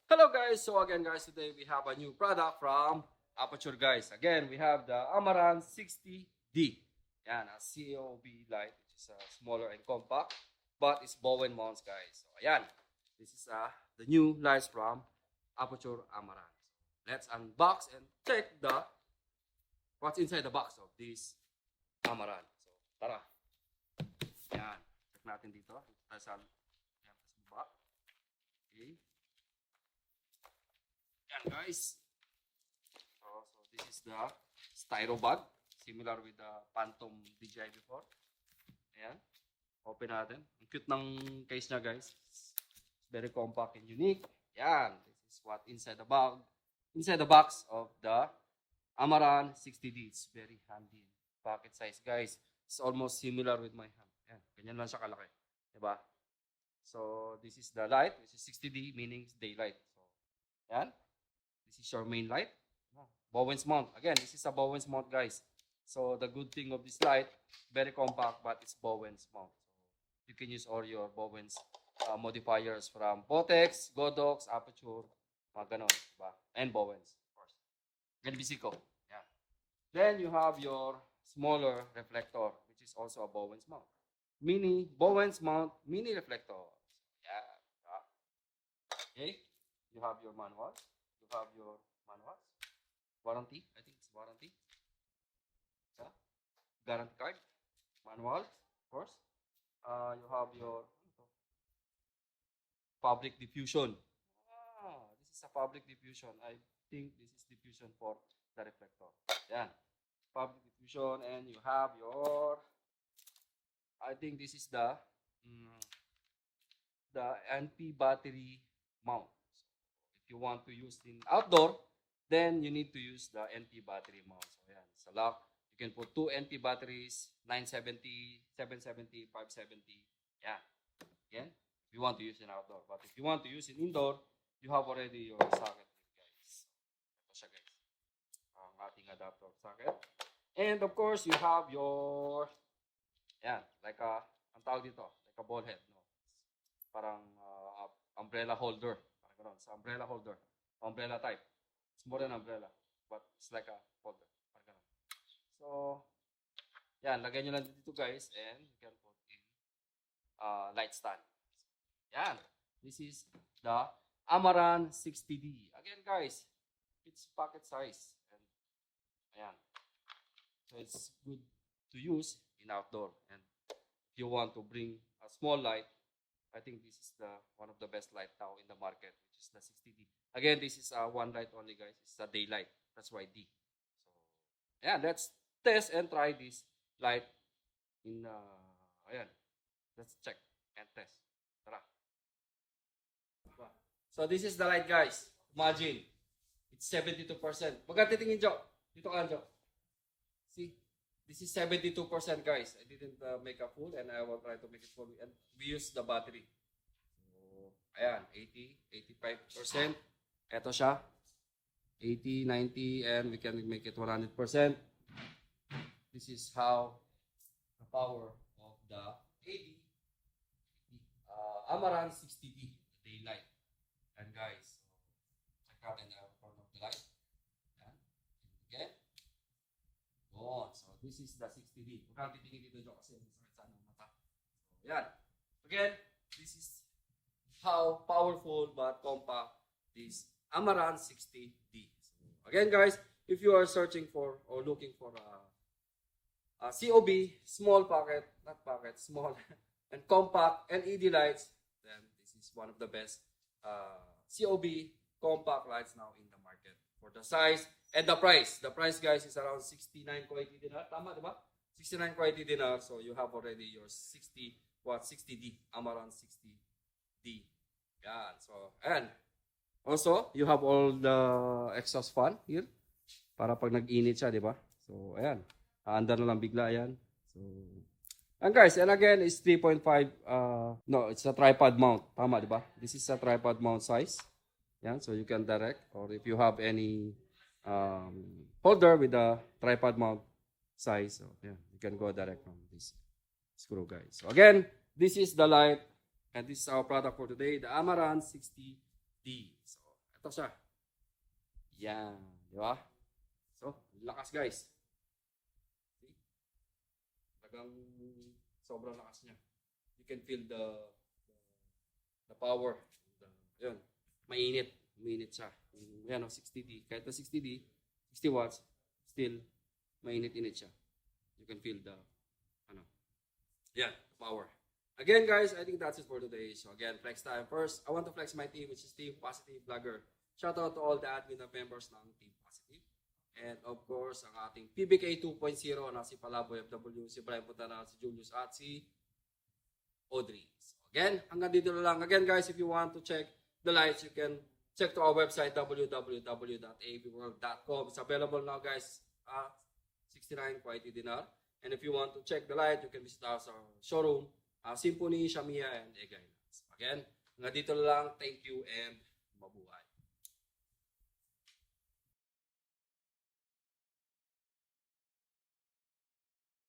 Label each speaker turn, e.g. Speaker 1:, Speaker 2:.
Speaker 1: Hello guys, so again guys, today we have a new product from Aputure guys. Again, we have the Amaran 60D. Yan, a COB light, which is smaller and compact, but it's bow and mounts guys. So ayan, this is the new lights from Aputure Amaran. So, let's unbox and check what's inside the box of this Amaran. So tara. Yan, check natin dito. Yan, sa baba. Okay. Yan guys. So this is the styro bag. Similar with the Phantom DJI before. Ayan. Open natin. Ang cute ng case niya guys. It's very compact and unique. Yan. This is what inside the bag. Inside the box of the Amaran 60D. It's very handy. Pocket size guys. It's almost similar with my hand. Yan. Ganyan lang siya kalaki. Diba? So this is the light. This is 60D meaning daylight. So yan. This is your main light. Bowens mount. Again, this is a Bowens mount, guys. So the good thing of this light, very compact, but it's Bowens mount. So you can use all your Bowens modifiers from Botex, Godox, Aputure, mga ganon, diba? And Bowens, of course. Bisico. Yeah. Then you have your smaller reflector, which is also a Bowens mount. Bowens mount, mini reflector. Yeah. Okay. You have your manual. You have your manual, warranty, I think it's warranty, yeah. Guarantee card, manual, of course. You have your fabric diffusion. This is a fabric diffusion. I think this is diffusion for the reflector. Yeah, fabric diffusion, and you have your, I think this is the NP battery mount. If you want to use in outdoor, then you need to use the NP battery mount. So yan, sa lock, you can put 2 NP batteries, 970, 770, 570. Yeah. Again, if you want to use in outdoor. But if you want to use in indoor, you have already your socket here, guys. Ito siya, guys. Ang ating adapter socket. And of course, you have your, yan, like ang tawag dito, like a ball head. No? Parang umbrella holder. Sa umbrella holder, umbrella type. It's more than umbrella, but it's like a holder. So, yan, lagay nyo lang dito guys, and you can put in light stand. Yan, this is the Amaran 60D. Again guys, it's pocket size. And, ayan. So it's good to use in outdoor. And if you want to bring a small light, I think this is one of the best light now in the market, which is the 60D. Again, this is one light only, guys. It's a daylight. That's why D. So, yeah, let's test and try this light in, ayan. Let's check and test. Tara. So, this is the light, guys. Imagine, it's 72%. Magka titingin, Jo. Dito ka, Jo. See? This is 72%, guys. I didn't make a full, and I will try to make it full. And we use the battery. So, ayan, 80, 85%. Ito siya. 80, 90, and we can make it 100%. This is how the power of the Amaran 60D, the daylight. And guys, check out and turn off the light. Ayan. Again. So this is the 60D. Huwag kang titingin dito dyan kasi masakit sa anong mata. So yan. Again, this is how powerful but compact this Amaran 60D. So, again guys, if you are searching for or looking for a COB, small pocket, not pocket, small and compact LED lights, then this is one of the best COB compact lights now in the market for the size. And the price guys is around 69 Kuwaiti dinar. Tama, di ba? 69 Kuwaiti dinar. So you have already your 60D, Amaran 60D. Yan. So, and also, you have all the exhaust fan here. Para pag nag-init siya, di ba? So, ayan. Aandar na lang bigla yan. So, and guys, and again, it's 3.5, no, it's a tripod mount. Tama, di ba? This is a tripod mount size. Yan. So, you can direct, or if you have any holder with a tripod mount size. So, yeah, you can go direct from this screw, guys. So, again, this is the light, and this is our product for today, the Amaran 60D. So, Ito siya. Yan. Di ba? So, lakas guys. See? Talagang sobrang lakas niya. You can feel the power. Yun. Mainit. Mainit siya. Yan o, 60D. Kahit na 60D, 60 watts, still, mainit-init siya. You can feel the, the power. Again, guys, I think that's it for today. So again, flex time. First, I want to flex my team, which is Team Positive Vlogger. Shout out to all the admin and members ng Team Positive. And of course, ang ating PBK 2.0 na si Palaboy FW, si Brian Putana, si Julius at si Audrey. So again, hanggang dito na lang. Again, guys, if you want to check the lights, you can check to our website, www.avworld.com. It's available now, guys, 69 quality dinar. And if you want to check the light, you can visit our showroom, Symphony, Shamia, and Egay. Again, hanggang dito na lang. Thank you and mabuhay.